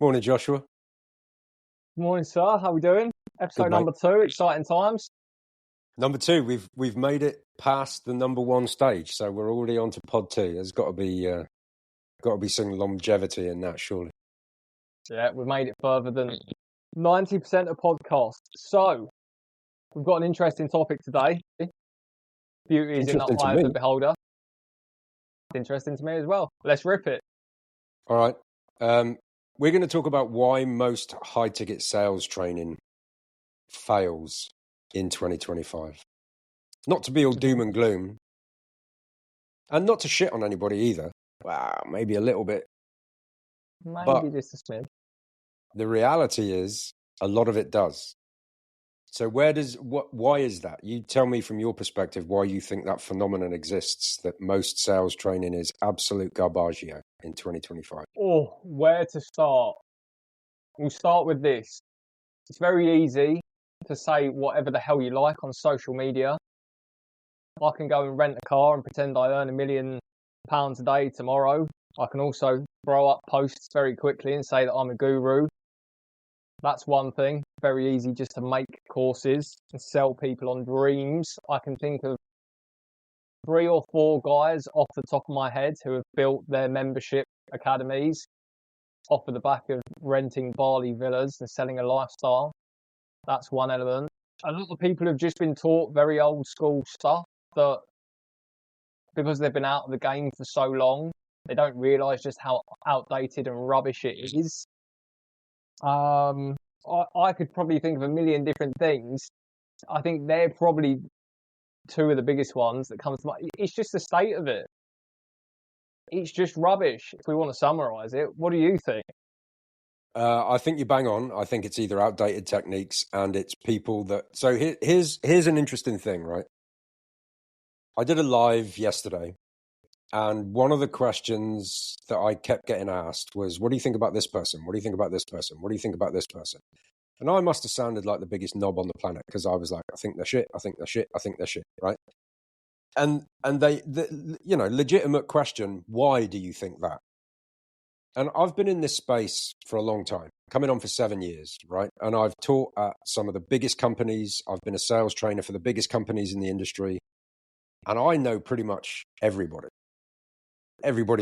Morning, Joshua. Morning, sir. How we doing? Episode Good, mate. number 2. Exciting times. Number 2, we've made it past the number 1 stage, so we're already on to pod 2. There's got to be some longevity in that, surely. Yeah, we've made it further than 90% of podcasts. So, we've got an interesting topic today. Beauty is in the Interesting to eye of the me. beholder. Interesting to me as well. Let's rip it. All right. We're going to talk about why most high-ticket sales training fails in 2025. Not to be all doom and gloom, and not to shit on anybody either. Wow, maybe a little bit. Maybe just a smidge. The reality is, a lot of it does. So why is that? You tell me from your perspective why you think that phenomenon exists, that most sales training is absolute garbaggio in 2025. Oh, where to start? We'll start with this. It's very easy to say whatever the hell you like on social media. I can go and rent a car and pretend I earn £1 million a day tomorrow. I can also throw up posts very quickly and say that I'm a guru. That's one thing. Very easy just to make courses and sell people on dreams. I can think of 3 or 4 guys off the top of my head who have built their membership academies off of the back of renting Bali villas and selling a lifestyle. That's one element. A lot of people have just been taught very old school stuff that, because they've been out of the game for so long, they don't realise just how outdated and rubbish it is. I could probably think of a million different things. I think they're probably 2 of the biggest ones that come to mind. It's just the state of it. It's just rubbish, if we want to summarise it. What do you think? I think you bang on. I think it's either outdated techniques and it's people that... So here's an interesting thing, right? I did a live yesterday, and one of the questions that I kept getting asked was, what do you think about this person? What do you think about this person? What do you think about this person? And I must have sounded like the biggest knob on the planet, because I was like, I think they're shit, I think they're shit, I think they're shit, right? And legitimate question, why do you think that? And I've been in this space for a long time, coming on for 7 years, right? And I've taught at some of the biggest companies. I've been a sales trainer for the biggest companies in the industry. And I know pretty much everybody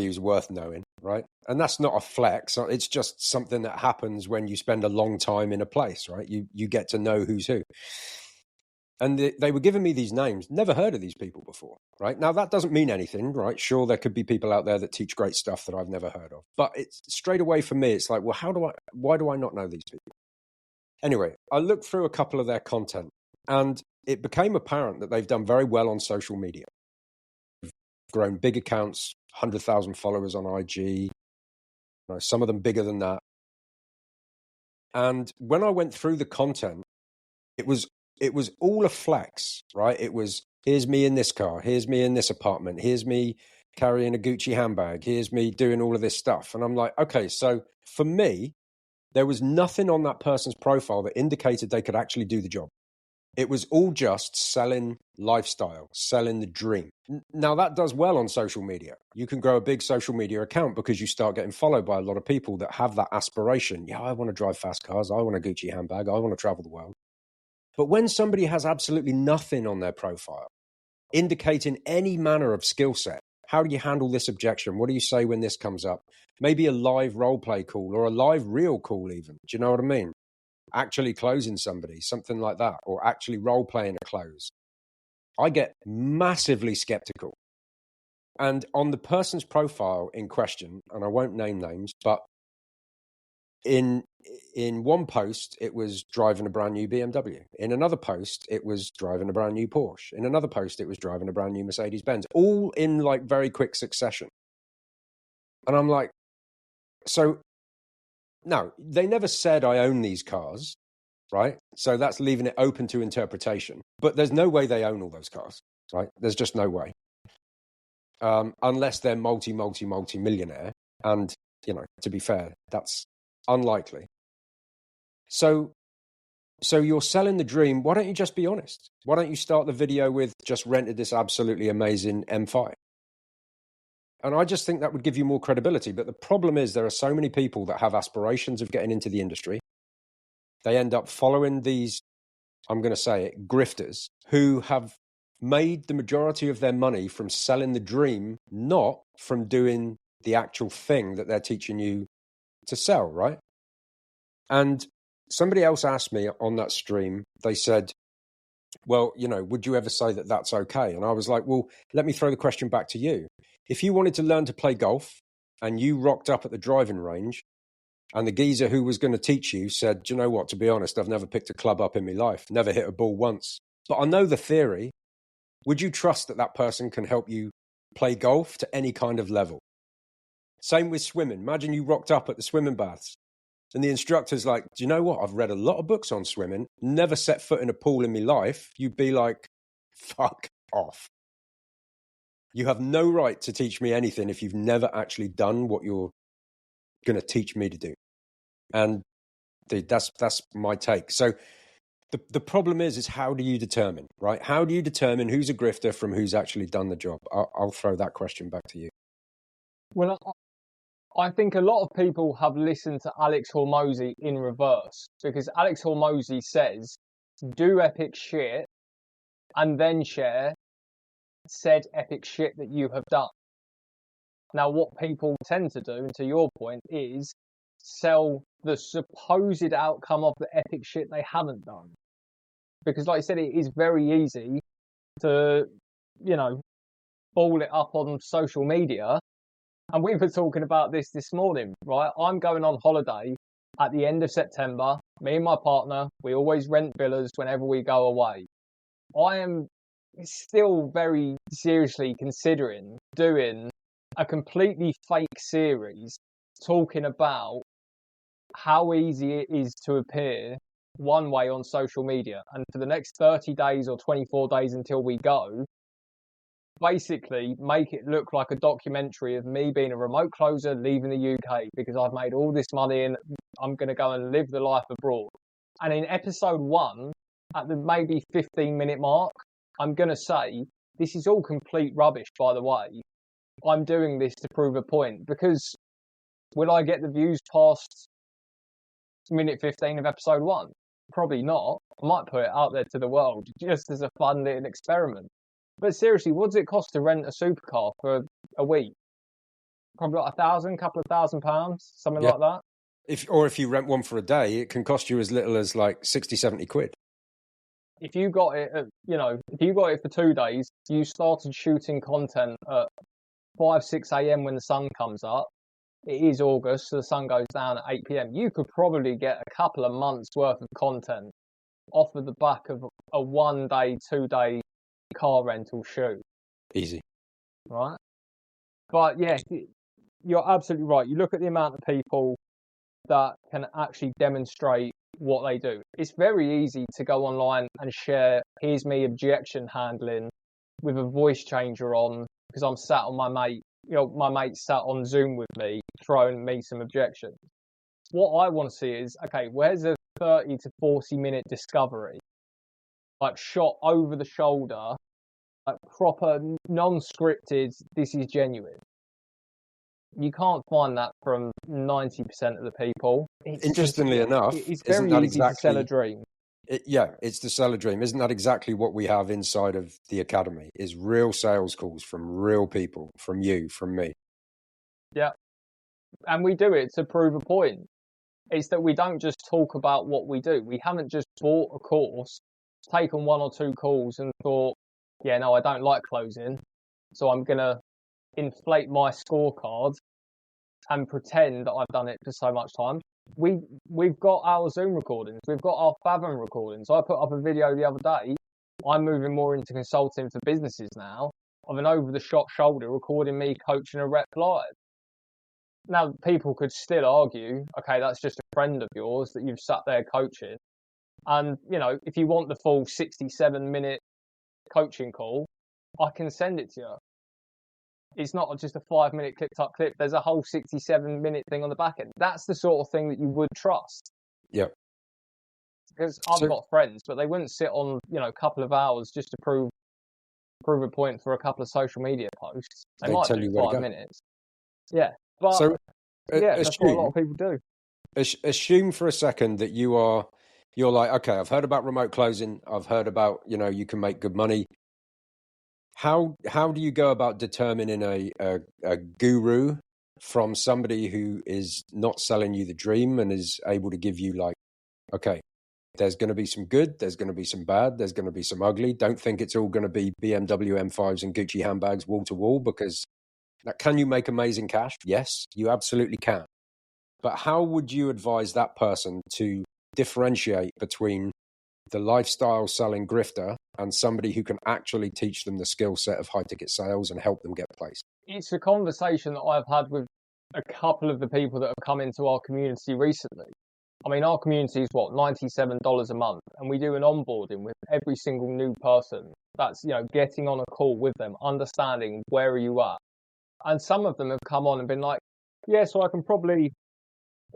who's worth knowing, right? And that's not a flex. It's just something that happens when you spend a long time in a place, right? You get to know who's who. And they were giving me these names, never heard of these people before, right? Now, that doesn't mean anything, right? Sure, there could be people out there that teach great stuff that I've never heard of. But it's straight away for me, it's like, well, why do I not know these people? Anyway, I looked through a couple of their content, and it became apparent that they've done very well on social media. They've grown big accounts, 100,000 followers on IG, some of them bigger than that. And when I went through the content, it was all a flex, right? It was, here's me in this car, here's me in this apartment, here's me carrying a Gucci handbag, here's me doing all of this stuff. And I'm like, okay, so for me, there was nothing on that person's profile that indicated they could actually do the job. It was all just selling lifestyle, selling the dream. Now, that does well on social media. You can grow a big social media account because you start getting followed by a lot of people that have that aspiration. Yeah, I want to drive fast cars. I want a Gucci handbag. I want to travel the world. But when somebody has absolutely nothing on their profile, indicating any manner of skill set, how do you handle this objection? What do you say when this comes up? Maybe a live role play call or a live real call even. Do you know what I mean? Actually closing somebody, something like that, or actually role playing a close. I get massively skeptical. And on the person's profile in question, and I won't name names, but in one post, it was driving a brand new BMW. In another post, it was driving a brand new Porsche. In another post, it was driving a brand new Mercedes-Benz, all in like very quick succession. And I'm like, so now they never said I own these cars, right? So that's leaving it open to interpretation. But there's no way they own all those cars, right? There's just no way. Unless they're multi-millionaire. And, to be fair, that's unlikely. So you're selling the dream. Why don't you just be honest? Why don't you start the video with just rented this absolutely amazing M5? And I just think that would give you more credibility. But the problem is there are so many people that have aspirations of getting into the industry. They end up following these, I'm going to say it, grifters who have made the majority of their money from selling the dream, not from doing the actual thing that they're teaching you to sell, right? And somebody else asked me on that stream, they said, well, would you ever say that that's okay? And I was like, well, let me throw the question back to you. If you wanted to learn to play golf and you rocked up at the driving range and the geezer who was going to teach you said, do you know what, to be honest, I've never picked a club up in my life, never hit a ball once, but I know the theory. Would you trust that that person can help you play golf to any kind of level? Same with swimming. Imagine you rocked up at the swimming baths and the instructor's like, do you know what? I've read a lot of books on swimming, never set foot in a pool in my life. You'd be like, fuck off. You have no right to teach me anything if you've never actually done what you're going to teach me to do. And that's my take. So the problem is how do you determine, right? How do you determine who's a grifter from who's actually done the job? I'll throw that question back to you. Well, I think a lot of people have listened to Alex Hormozy in reverse, because Alex Hormozy says, do epic shit and then share said epic shit that you have done. Now, what people tend to do, and to your point, is sell the supposed outcome of the epic shit they haven't done. Because like I said, it is very easy to, ball it up on social media. And we were talking about this morning, right? I'm going on holiday at the end of September. Me and my partner, we always rent villas whenever we go away. I am still very seriously considering doing a completely fake series talking about how easy it is to appear one way on social media. And for the next 30 days or 24 days until we go, basically make it look like a documentary of me being a remote closer leaving the UK because I've made all this money and I'm going to go and live the life abroad. And in episode 1, at the maybe 15-minute mark, I'm going to say, this is all complete rubbish, by the way. I'm doing this to prove a point, because will I get the views past minute 15 of episode 1? Probably not. I might put it out there to the world just as a fun little experiment. But seriously, what does it cost to rent a supercar for a week? Probably like couple of £1,000, something like that. If you rent one for a day, it can cost you as little as like 60, 70 quid. If you got it, if you got it for 2 days, you started shooting content at 5, 6 a.m. when the sun comes up. It is August, so the sun goes down at 8 p.m. You could probably get a couple of months worth of content off of the back of a 1 day, 2 day car rental shoot. Easy. Right? But yeah, you're absolutely right. You look at the amount of people that can actually demonstrate what they do. It's very easy to go online and share, here's me objection handling with a voice changer on, because I'm sat on my mate sat on Zoom with me, throwing me some objections. What I want to see is, okay, where's a 30 to 40 minute discovery? Like shot over the shoulder, like proper, non-scripted, this is genuine. You can't find that from 90% of the people. Interestingly enough, it's very easy to sell a dream. It's to sell a dream. Isn't that exactly what we have inside of the academy? Is real sales calls from real people, from you, from me. Yeah. And we do it to prove a point. It's that we don't just talk about what we do. We haven't just bought a course, taken 1 or 2 calls and thought, yeah, no, I don't like closing, so I'm going to inflate my scorecard and pretend that I've done it for so much time. We've got our Zoom recordings. We've got our Fathom recordings. I put up a video the other day. I'm moving more into consulting for businesses now, of an over-the-shot shoulder recording me coaching a rep live. Now, people could still argue, okay, that's just a friend of yours that you've sat there coaching. And, if you want the full 67-minute coaching call, I can send it to you. It's not just a 5-minute clipped up clip. There's a whole 67-minute thing on the back end. That's the sort of thing that you would trust. Yeah. Because I've got friends, but they wouldn't sit on, a couple of hours just to prove prove a point for a couple of social media posts. They They might tell do you where to 5 go. minutes. Yeah. But So yeah, that's what a lot assume of people do. assume for a second that you're like, okay, I've heard about remote closing. I've heard about, you can make good money. How do you go about determining a guru from somebody who is not selling you the dream and is able to give you like, okay, there's going to be some good, there's going to be some bad, there's going to be some ugly. Don't think it's all going to be BMW M5s and Gucci handbags wall to wall, because can you make amazing cash? Yes, you absolutely can. But how would you advise that person to differentiate between the lifestyle selling grifter and somebody who can actually teach them the skill set of high ticket sales and help them get placed? It's a conversation that I've had with a couple of the people that have come into our community recently. I mean, our community is what, $97 a month, and we do an onboarding with every single new person. That's, getting on a call with them, understanding where are you at. And some of them have come on and been like, yeah, so I can probably,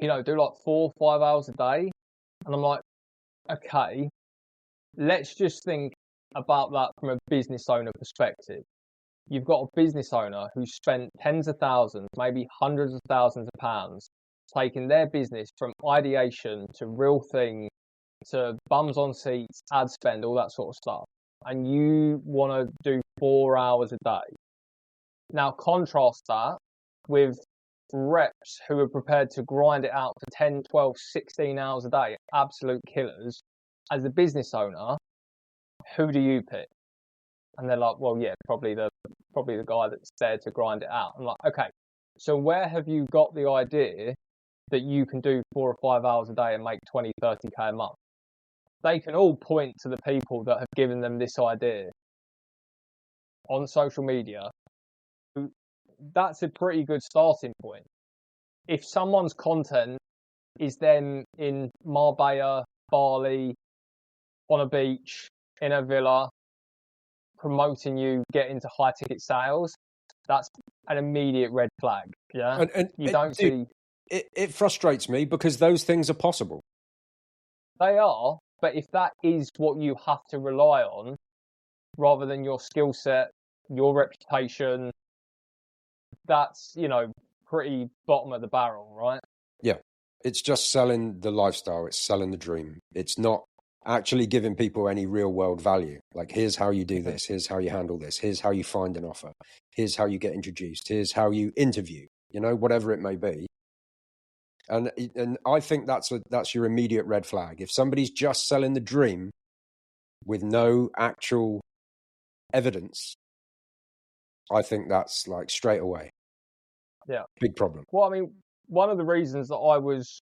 do like 4 or 5 hours a day. And I'm like, okay, let's just think about that from a business owner perspective. You've got a business owner who's spent tens of thousands, maybe hundreds of thousands of pounds, taking their business from ideation to real thing to bums on seats, ad spend, all that sort of stuff. And you want to do 4 hours a day. Now contrast that with reps who are prepared to grind it out for 10, 12, 16 hours a day, absolute killers. As a business owner, who do you pick? And they're like, well, yeah, probably the guy that's there to grind it out. I'm like, okay, so where have you got the idea that you can do 4 or 5 hours a day and make 20, 30K a month? They can all point to the people that have given them this idea on social media. That's a pretty good starting point. If someone's content is them in Marbella, Bali, on a beach, in a villa, promoting you get into high ticket sales, that's an immediate red flag. Yeah. And You don't dude, see. it frustrates me because those things are possible. They are, but if that is what you have to rely on, rather than your skill set, your reputation, that's, pretty bottom of the barrel, right? Yeah. It's just selling the lifestyle. It's selling the dream. It's not actually giving people any real world value. Like, here's how you do this. Here's how you handle this. Here's how you find an offer. Here's how you get introduced. Here's how you interview, whatever it may be. And I think that's your immediate red flag. If somebody's just selling the dream with no actual evidence, I think that's like straight away. Yeah. Big problem. Well, I mean, one of the reasons that I was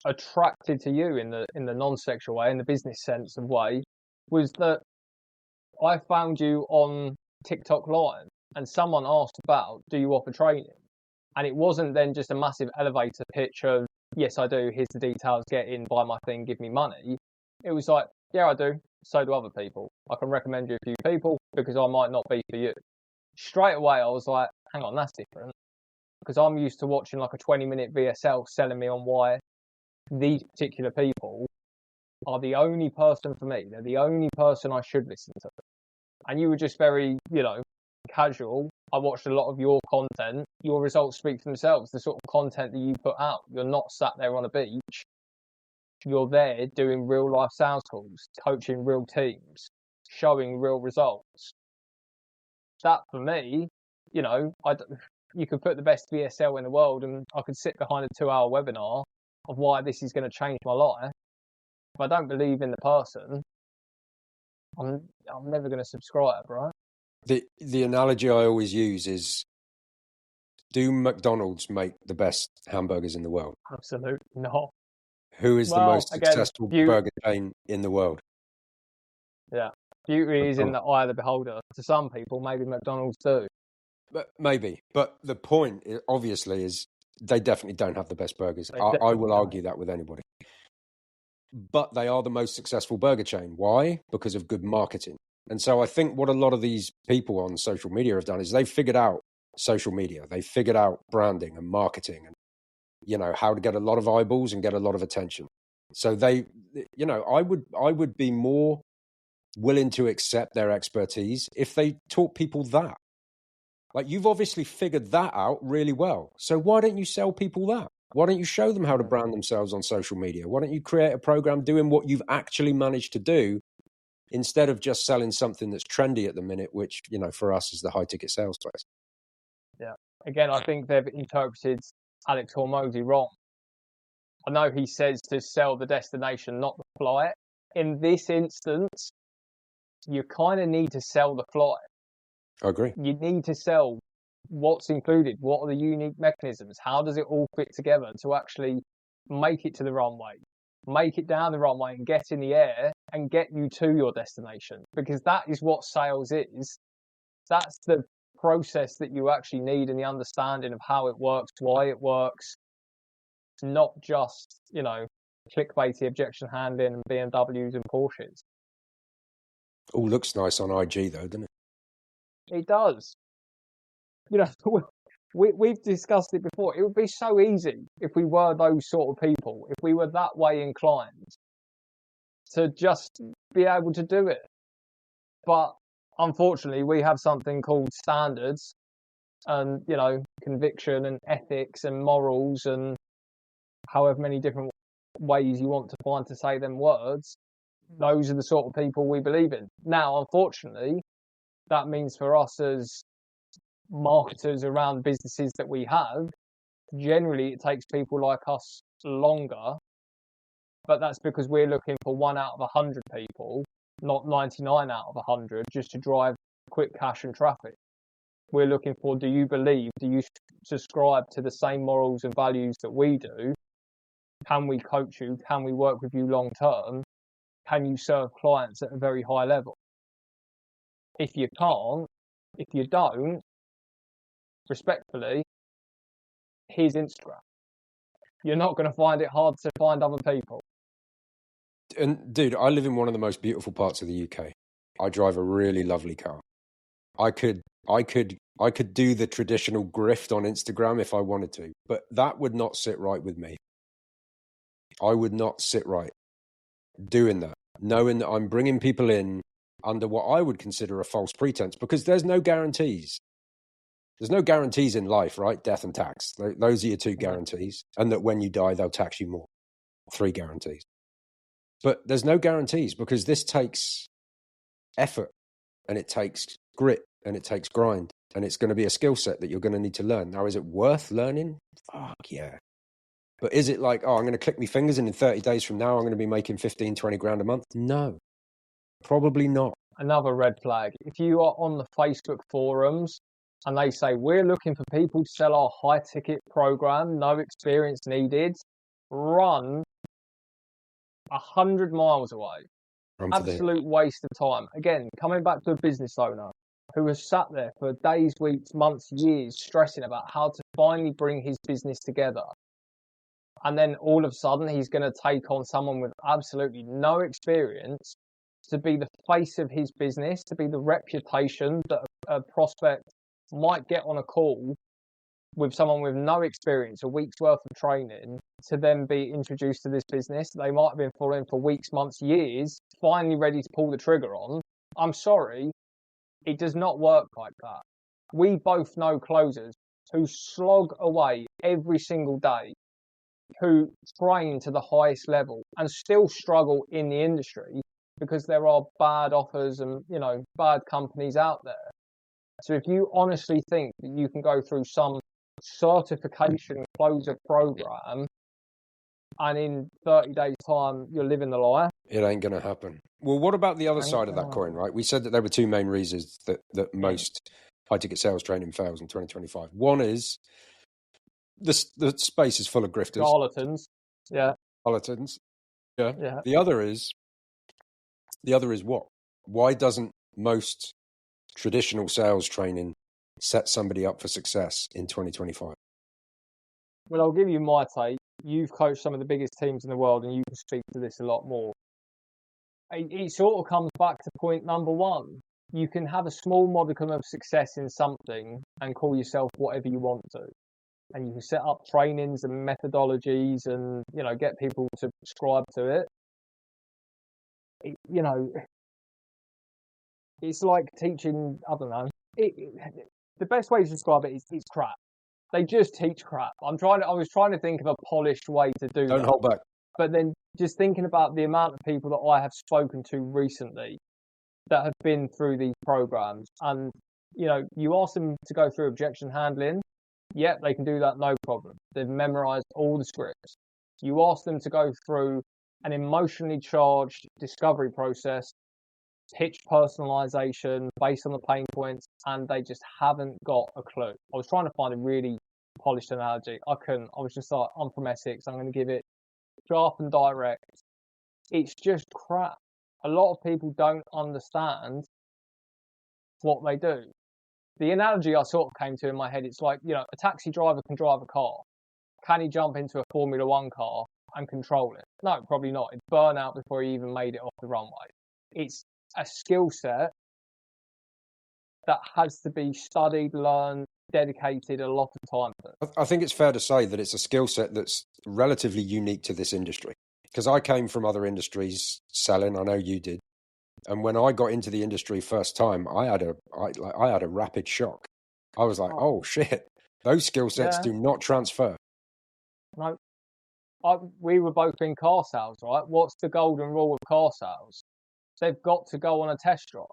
attracted to you in the non-sexual way, in the business sense of way, was that I found you on TikTok Live and someone asked about, do you offer training? And it wasn't then just a massive elevator pitch of, yes, I do. Here's the details. Get in, buy my thing, give me money. It was like, yeah, I do. So do other people. I can recommend you a few people because I might not be for you. Straight away, I was like, hang on, that's different. Because I'm used to watching like a 20-minute VSL selling me on why these particular people are the only person for me. They're the only person I should listen to. And you were just very, casual. I watched a lot of your content. Your results speak for themselves. The sort of content that you put out. You're not sat there on a beach. You're there doing real life sales calls, coaching real teams, showing real results. That for me, you could put the best VSL in the world and I could sit behind a 2-hour webinar of why this is going to change my life. If I don't believe in the person, I'm never going to subscribe, right? The analogy I always use is, do McDonald's make the best hamburgers in the world? Absolutely not. Who is the most successful beauty, burger chain in the world? Yeah. Beauty is in the eye of the beholder. To some people, maybe McDonald's do. But maybe. But the point, obviously, is they definitely don't have the best burgers. I will argue that with anybody. But they are the most successful burger chain. Why? Because of good marketing. And so I think what a lot of these people on social media have done is they've figured out social media. They figured out branding and marketing and, how to get a lot of eyeballs and get a lot of attention. So I would be more willing to accept their expertise if they taught people that. Like, you've obviously figured that out really well. So why don't you sell people that? Why don't you show them how to brand themselves on social media? Why don't you create a program doing what you've actually managed to do instead of just selling something that's trendy at the minute, which, you know, for us is the high ticket sales place. Yeah. Again, I think they've interpreted Alex Hormozy wrong. I know he says to sell the destination, not the flight. In this instance, you kind of need to sell the flight. I agree. You need to sell what's included, what are the unique mechanisms, how does it all fit together to actually make it to the runway, make it down the runway and get in the air and get you to your destination, because that is what sales is. That's the process that you actually need and the understanding of how it works, why it works, not just, you know, clickbaity objection handling and BMWs and Porsches. All looks nice on IG though, doesn't it? It does. You know, we've discussed it before. It would be so easy if we were those sort of people, if we were that way inclined to just be able to do it. But unfortunately, we have something called standards and, you know, conviction and ethics and morals and however many different ways you want to find to say them words. Those are the sort of people we believe in. Now, unfortunately, that means for us as marketers around businesses that we have, generally it takes people like us longer, but that's because we're looking for 1 out of 100 people, not 99 out of 100, just to drive quick cash and traffic. We're looking for, do you believe, do you subscribe to the same morals and values that we do? Can we coach you? Can we work with you long term? Can you serve clients at a very high level? If you can't, if you don't, respectfully, here's Instagram. You're not going to find it hard to find other people. And dude, I live in one of the most beautiful parts of the UK. I drive a really lovely car. I could do the traditional grift on Instagram if I wanted to, but that would not sit right with me. I would not sit right doing that, knowing that I'm bringing people in under what I would consider a false pretense, because there's no guarantees. There's no guarantees in life, right? Death and tax. Those are your 2 guarantees. And that when you die, they'll tax you more. 3 guarantees. But there's no guarantees, because this takes effort and it takes grit and it takes grind. And it's going to be a skill set that you're going to need to learn. Now, is it worth learning? Fuck yeah. But is it like, oh, I'm going to click my fingers and in 30 days from now, I'm going to be making 15, 20 grand a month? No, probably not. Another red flag. If you are on the Facebook forums and they say, we're looking for people to sell our high ticket program, no experience needed, run 100 miles away. Absolute waste of time. Again, coming back to a business owner who has sat there for days, weeks, months, years, stressing about how to finally bring his business together. And then all of a sudden, he's going to take on someone with absolutely no experience to be the face of his business, to be the reputation that a prospect might get on a call with someone with no experience, a week's worth of training, to then be introduced to this business. They might have been following for weeks, months, years, finally ready to pull the trigger on. I'm sorry, it does not work like that. We both know closers who slog away every single day, who train to the highest level and still struggle in the industry because there are bad offers and, you know, bad companies out there. So if you honestly think that you can go through some certification closer program and in 30 days time you're living the lie, it ain't going to happen. Well, what about the other side of that coin, right? We said that there were 2 main reasons that most high ticket sales training fails in 2025. One is the space is full of grifters. charlatans. Yeah. Charlatans. Yeah. The other is what? Why doesn't most traditional sales training set somebody up for success in 2025? Well, I'll give you my take. You've coached some of the biggest teams in the world and you can speak to this a lot more. It sort of comes back to point number 1. You can have a small modicum of success in something and call yourself whatever you want to. And you can set up trainings and methodologies and, you know, get people to subscribe to it. You know, It's like teaching, I don't know. The best way to describe it is it's crap. They just teach crap. I was trying to think of a polished way to do Don't that. hold back. But then just thinking about the amount of people that I have spoken to recently that have been through these programs, and you ask them to go through objection handling, yep, they can do that, no problem. They've memorized all the scripts. You ask them to go through an emotionally charged discovery process, pitch personalization based on the pain points, and they just haven't got a clue. I was trying to find a really polished analogy. I couldn't. I was just like, I'm from Essex. I'm going to give it sharp and direct. It's just crap. A lot of people don't understand what they do. The analogy I sort of came to in my head, it's like, a taxi driver can drive a car. Can he jump into a Formula One car and control it? No, probably not. It'd burn out before he even made it off the runway. It's a skill set that has to be studied, learned, dedicated a lot of time to. I think it's fair to say that it's a skill set that's relatively unique to this industry. Because I came from other industries selling, I know you did. And when I got into the industry first time, I had a rapid shock. I was like, oh shit, those skill sets do not transfer. No, we were both in car sales, right? What's the golden rule of car sales? They've got to go on a test drive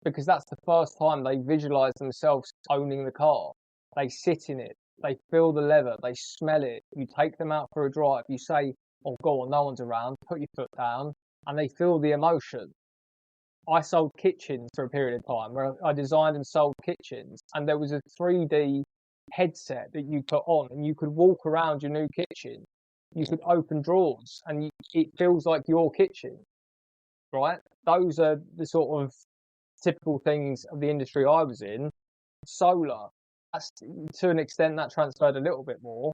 because that's the first time they visualize themselves owning the car. They sit in it, they feel the leather, they smell it. You take them out for a drive, you say, oh, go on, no one's around, put your foot down, and they feel the emotion. I sold kitchens for a period of time where I designed and sold kitchens, and there was a 3D headset that you put on, and you could walk around your new kitchen. You could open drawers, and it feels like your kitchen, right? Those are the sort of typical things of the industry I was in. Solar, to an extent, that transferred a little bit more.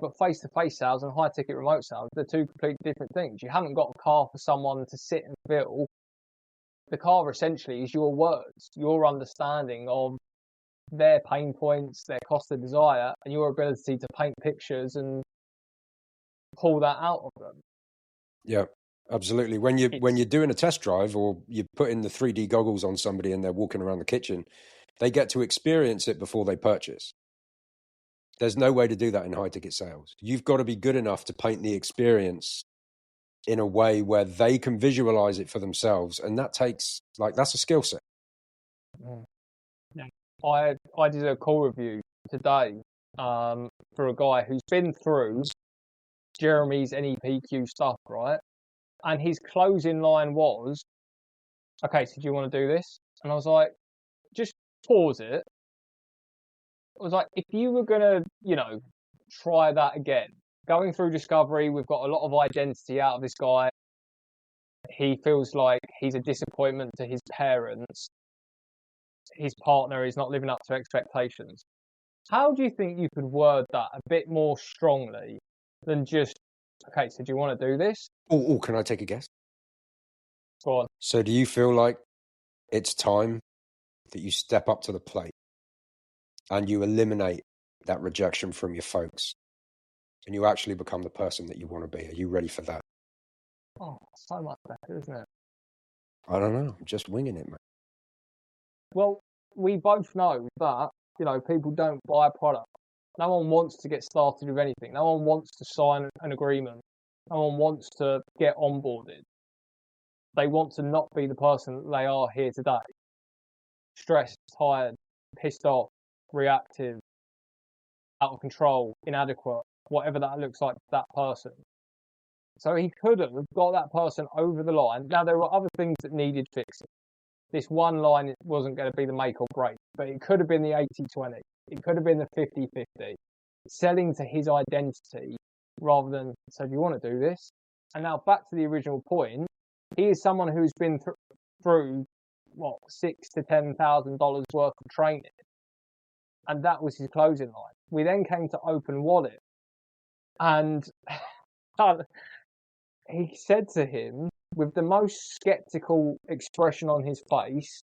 But face-to-face sales and high-ticket remote sales, they're two completely different things. You haven't got a car for someone to sit and feel. The car essentially is your words, your understanding of their pain points, their cost of desire, and your ability to paint pictures and pull that out of them. Yeah, absolutely. When you're doing a test drive or you're putting the 3D goggles on somebody and they're walking around the kitchen, they get to experience it before they purchase. There's no way to do that in high ticket sales. You've got to be good enough to paint the experience in a way where they can visualize it for themselves. And that takes, that's a skill set. Yeah. I did a call review today for a guy who's been through Jeremy's NEPQ stuff, right? And his closing line was, okay, so do you want to do this? And I was like, just pause it. I was like, if you were going to, try that again, going through discovery, we've got a lot of identity out of this guy. He feels like he's a disappointment to his parents. His partner is not living up to expectations. How do you think you could word that a bit more strongly than just, okay, so do you want to do this? Oh, can I take a guess? Go on. So do you feel like it's time that you step up to the plate and you eliminate that rejection from your folks and you actually become the person that you want to be? Are you ready for that? Oh, so much better, isn't it? I don't know. I'm just winging it, man. Well, we both know that, people don't buy a product. No one wants to get started with anything. No one wants to sign an agreement. No one wants to get onboarded. They want to not be the person that they are here today. Stressed, tired, pissed off, reactive, out of control, inadequate, whatever that looks like to that person. So he could have got that person over the line. Now, there were other things that needed fixing. This one line wasn't going to be the make or break, but it could have been the 80-20. It could have been the 50-50. Selling to his identity rather than, so do you want to do this? And now back to the original point, he is someone who's been through, $6,000 to $10,000 worth of training. And that was his closing line. We then came to open wallet. And he said to him, with the most skeptical expression on his face,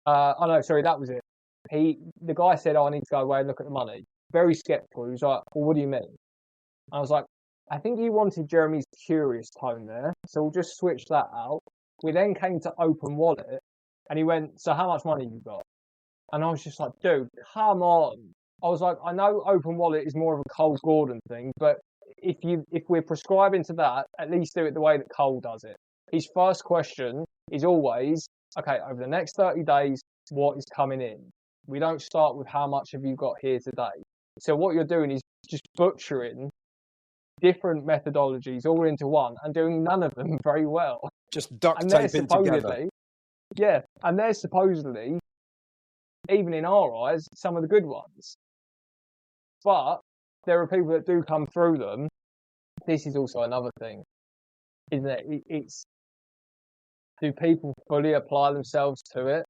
that was it. The guy said, I need to go away and look at the money. Very skeptical. He was like, well, what do you mean? I was like, I think you wanted Jeremy's curious tone there, so we'll just switch that out. We then came to open wallet, And he went, so how much money you got? And I was just like, dude, come on. I was like, I know open wallet is more of a Cole Gordon thing, but if we're prescribing to that, at least do it the way that Cole does it. His first question is always, okay, over the next 30 days, what is coming in? We don't start with how much have you got here today. So what you're doing is just butchering different methodologies all into one and doing none of them very well. Just duct And they're taping together. supposedly, yeah, and they're supposedly, even in our eyes, some of the good ones. But there are people that do come through them. This is also another thing, isn't it? It's, do people fully apply themselves to it?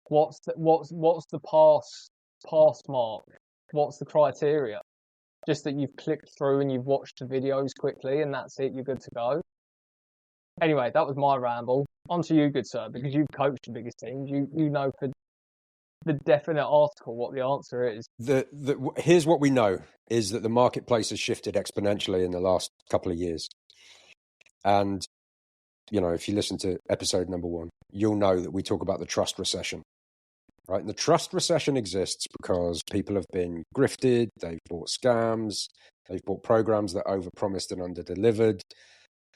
What's the pass mark? What's the criteria? Just that you've clicked through and you've watched the videos quickly and that's it, you're good to go. Anyway, that was my ramble. On to you, good sir, because you've coached the biggest teams. You know for the definite article what the answer is. Here's what we know is that the marketplace has shifted exponentially in the last couple of years. And, you know, if you listen to episode number 1, you'll know that we talk about the trust recession, right? And the trust recession exists because people have been grifted, they've bought scams, they've bought programs that overpromised and underdelivered.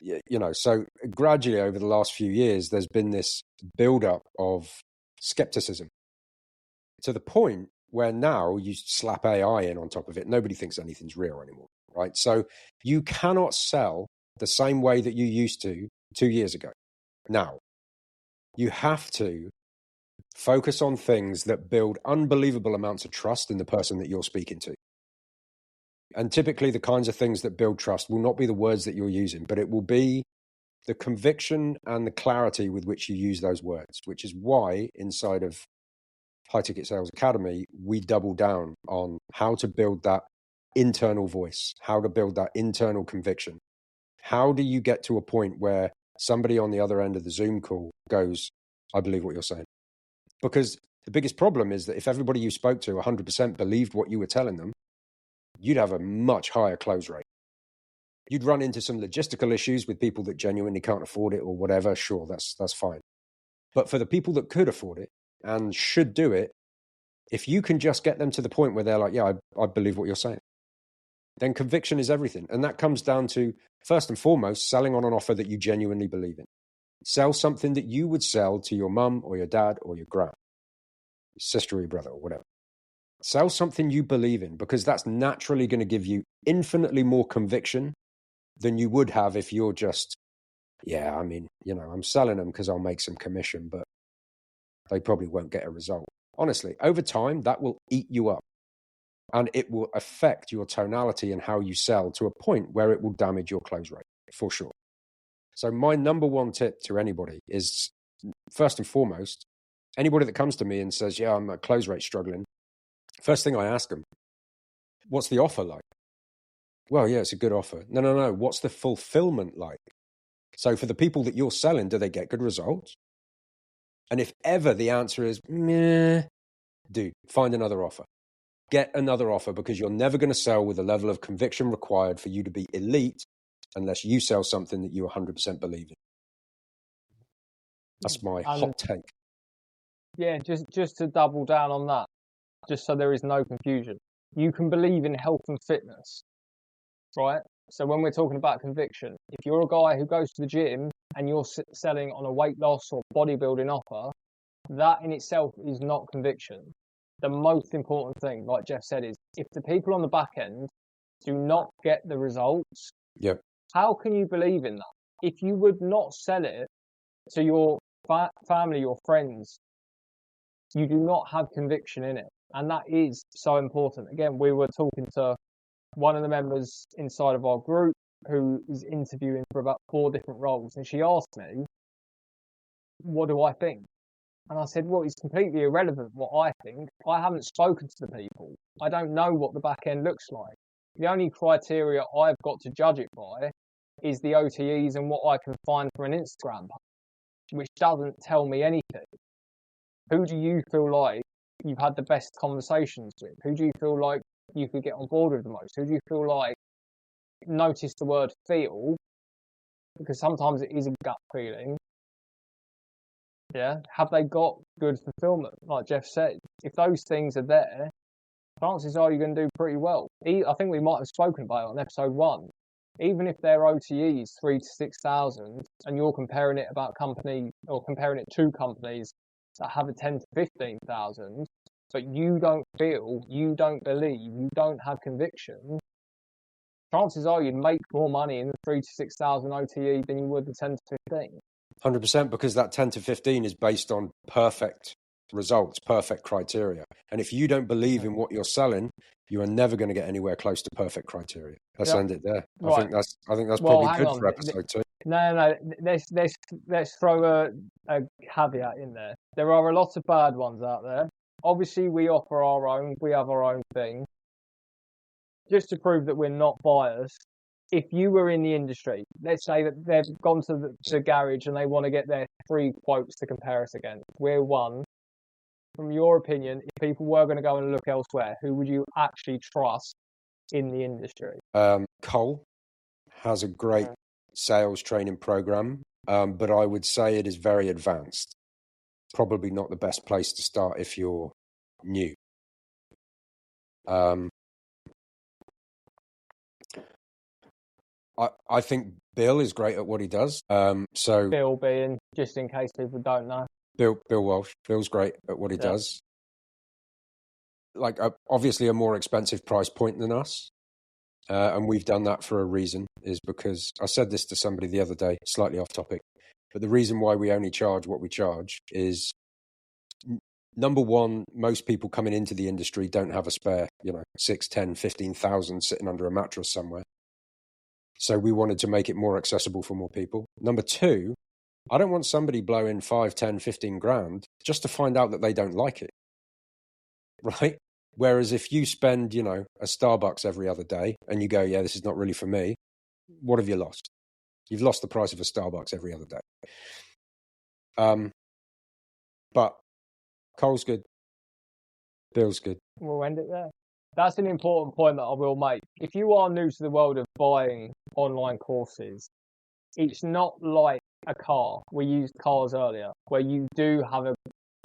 You know, so gradually over the last few years, there's been this buildup of skepticism to the point where now you slap AI in on top of it. Nobody thinks anything's real anymore, right? So you cannot sell the same way that you used to 2 years ago. Now, you have to focus on things that build unbelievable amounts of trust in the person that you're speaking to. And typically the kinds of things that build trust will not be the words that you're using, but it will be the conviction and the clarity with which you use those words, which is why inside of High Ticket Sales Academy, we double down on how to build that internal voice, how to build that internal conviction. How do you get to a point where somebody on the other end of the Zoom call goes, I believe what you're saying? Because the biggest problem is that if everybody you spoke to 100% believed what you were telling them, you'd have a much higher close rate. You'd run into some logistical issues with people that genuinely can't afford it or whatever. Sure, that's fine. But for the people that could afford it and should do it, if you can just get them to the point where they're like, yeah, I believe what you're saying, then conviction is everything. And that comes down to, first and foremost, selling on an offer that you genuinely believe in. Sell something that you would sell to your mum or your dad or your gran, your sister or your brother or whatever. Sell something you believe in, because that's naturally going to give you infinitely more conviction than you would have if you're just, yeah, I mean, you know, I'm selling them because I'll make some commission, but they probably won't get a result. Honestly, over time, that will eat you up and it will affect your tonality and how you sell to a point where it will damage your close rate for sure. So my number one tip to anybody is, first and foremost, anybody that comes to me and says, yeah, I'm a close rate struggling, first thing I ask them, what's the offer like? Well, yeah, it's a good offer. No. What's the fulfillment like? So for the people that you're selling, do they get good results? And if ever the answer is, meh, dude, find another offer. Get another offer, because you're never going to sell with the level of conviction required for you to be elite unless you sell something that you 100% believe in. That's my hot take. Yeah, just to double down on that, just so there is no confusion. You can believe in health and fitness, right? So when we're talking about conviction, if you're a guy who goes to the gym and you're selling on a weight loss or bodybuilding offer, that in itself is not conviction. The most important thing, like Jeff said, is if the people on the back end do not get the results, how can you believe in that? If you would not sell it to your family, your friends, you do not have conviction in it. And that is so important. Again, we were talking to one of the members inside of our group who is interviewing for about 4 different roles. And she asked me, what do I think? And I said, well, it's completely irrelevant what I think. I haven't spoken to the people. I don't know what the back end looks like. The only criteria I've got to judge it by is the OTEs and what I can find from an Instagram page, which doesn't tell me anything. Who do you feel like you've had the best conversations with? Who do you feel like you could get on board with the most? Who do you feel like, notice the word feel, because sometimes it is a gut feeling. Yeah. Have they got good fulfillment? Like Jeff said, if those things are there, chances are you're going to do pretty well. I think we might have spoken about it on episode 1. Even if their OTE is 3 to 6,000, and you're comparing it to companies that have a 10 to 15,000, but you don't feel, you don't believe, you don't have conviction, chances are you'd make more money in the 3 to 6,000 OTE than you would the 10 to 15. 100%, because that 10 to 15 is based on perfect results, perfect criteria. And if you don't believe in what you're selling, you are never going to get anywhere close to perfect criteria. Let's end it there. Right. I think that's probably good for episode 2. No. Let's throw a caveat in there. There are a lot of bad ones out there. Obviously, we offer our own. We have our own thing. Just to prove that we're not biased, if you were in the industry, let's say that they've gone to the garage and they want to get their 3 quotes to compare us against. We're one. From your opinion, if people were going to go and look elsewhere, who would you actually trust in the industry? Cole has a great sales training program, but I would say it is very advanced. Probably not the best place to start if you're new. I think Bill is great at what he does. So Bill being, just in case people don't know. Bill Walsh. Bill's great at what he does. Like, obviously a more expensive price point than us. And we've done that for a reason, is because I said this to somebody the other day, slightly off topic, but the reason why we only charge what we charge is, number one, most people coming into the industry don't have a spare, 6, 10, 15,000 sitting under a mattress somewhere. So we wanted to make it more accessible for more people. Number two, I don't want somebody blowing 5, 10, 15 grand just to find out that they don't like it. Right? Whereas if you spend, a Starbucks every other day and you go, yeah, this is not really for me, what have you lost? You've lost the price of a Starbucks every other day. But Cole's good. Bill's good. We'll end it there. That's an important point that I will make. If you are new to the world of buying online courses, it's not like a car. We used cars earlier, where you do have a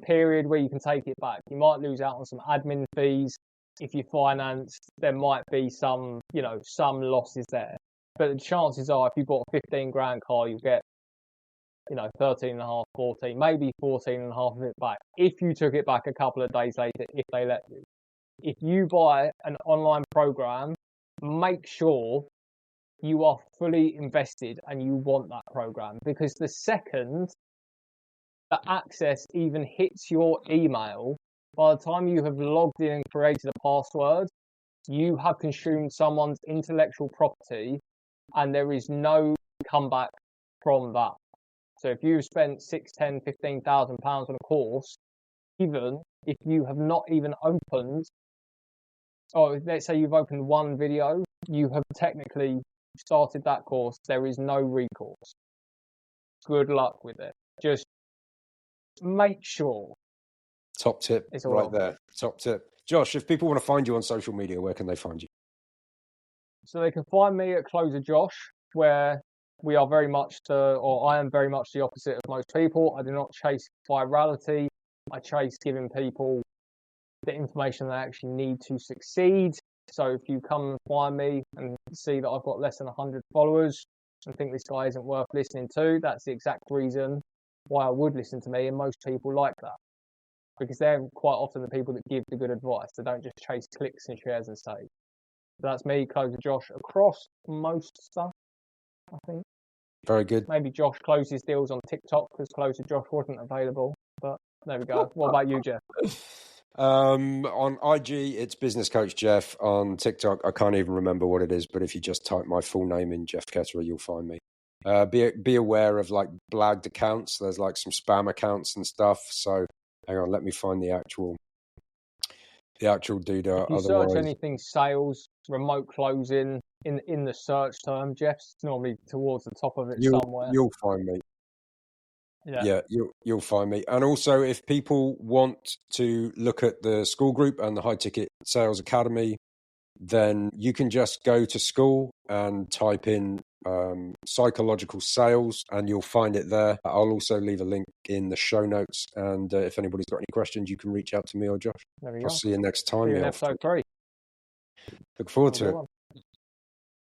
period where you can take it back. You might lose out on some admin fees. If you finance, there might be some losses there. But the chances are, if you bought a 15 grand car, you'll get, 13 and a half, 14, maybe 14 and a half of it back. If you took it back a couple of days later, if they let you. If you buy an online program, make sure you are fully invested and you want that program, because the second the access even hits your email, by the time you have logged in and created a password, you have consumed someone's intellectual property and there is no comeback from that. So if you've spent 6, 10, 15,000 pounds on a course, even if you have not even opened, or let's say you've opened one video, you have technically started that course, there is no recourse. Good luck with it. Just make sure. Top tip right there. Top tip. Josh, if people want to find you on social media, where can they find you? So they can find me at Closer Josh, where we are very much I am very much the opposite of most people. I do not chase virality. I chase giving people the information they actually need to succeed. So if you come and find me and see that I've got less than 100 followers and think this guy isn't worth listening to, that's the exact reason why I would listen to me, and most people like that. Because they're quite often the people that give the good advice. They don't just chase clicks and shares and save. So that's me, Closer Josh, across most stuff, I think. Very good. Maybe Josh closes deals on TikTok because Closer Josh wasn't available. But there we go. What about you, Jeff? On IG, it's Business Coach Jeff. On TikTok, I can't even remember what it is, but if you just type my full name in, Jeff Ketterer, you'll find me. Be aware of like blagged accounts. There's like some spam accounts and stuff. So hang on, let me find the actual doodah. If you search anything sales, remote closing in the search term, Jeff's normally towards the top of it somewhere. You'll find me. Yeah, you'll find me. And also, if people want to look at the school group and the High Ticket Sales Academy, then you can just go to school and type in psychological sales, and you'll find it there. I'll also leave a link in the show notes, and if anybody's got any questions, you can reach out to me or Josh. There we I'll go. see you next time. See you in episode 3. Look forward to it.